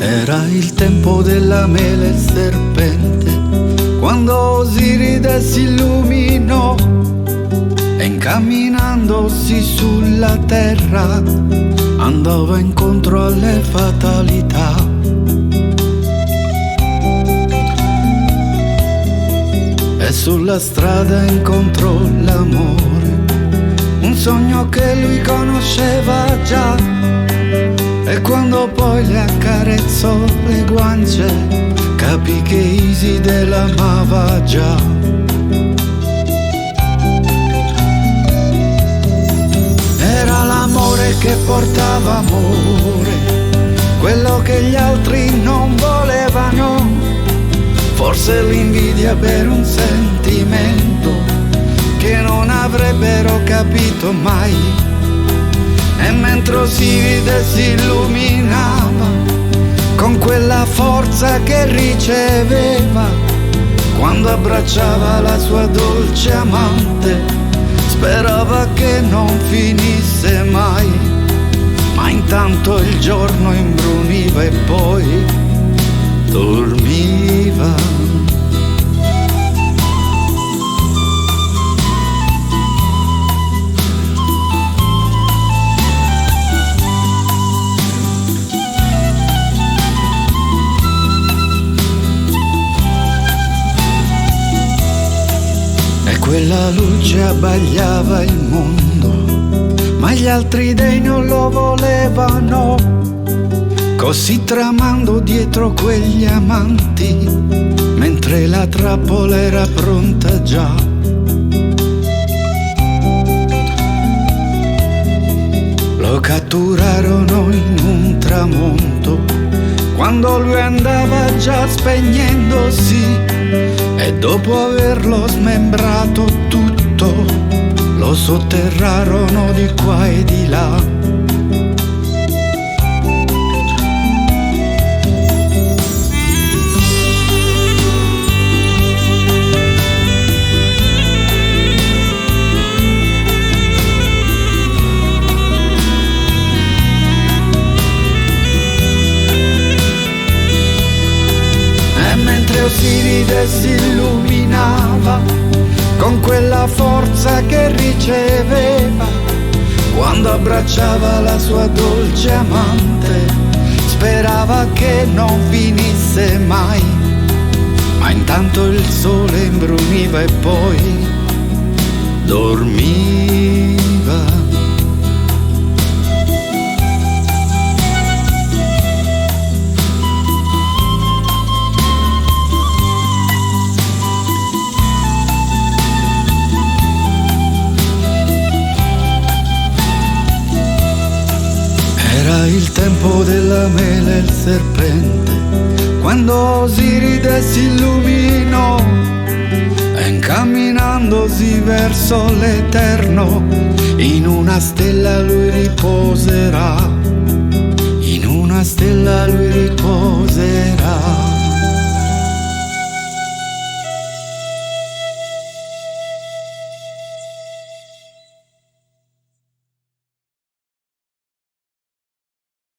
Era il tempo della mela e il serpente, quando Osiride si illuminò e incamminandosi sulla terra andava incontro alle fatalità. E sulla strada incontrò l'amore, un sogno che lui conosceva già. E quando poi le accarezzò le guance, capì che Iside l'amava già. Era l'amore che portava amore, quello che gli altri non volevano. Forse l'invidia per un sentimento che non avrebbero capito mai. E mentre Osiride si illuminava con quella forza che riceveva, quando abbracciava la sua dolce amante, sperava che non finisse mai. Ma intanto il giorno imbruniva e poi dormiva. Quella luce abbagliava il mondo, ma gli altri dei non lo volevano. Così tramando dietro quegli amanti, mentre la trappola era pronta già. Lo catturarono in un tramonto, quando lui andava già spegnendosi. E dopo averlo smembrato tutto, lo sotterrarono di qua e di là. Osiride si illuminava con quella forza che riceveva, quando abbracciava la sua dolce amante, sperava che non finisse mai. Ma intanto il sole imbruniva e poi dormiva. Era il tempo della mela e il serpente, quando Osiride si illuminò e incamminandosi verso l'eterno, in una stella lui riposerà, in una stella lui riposerà.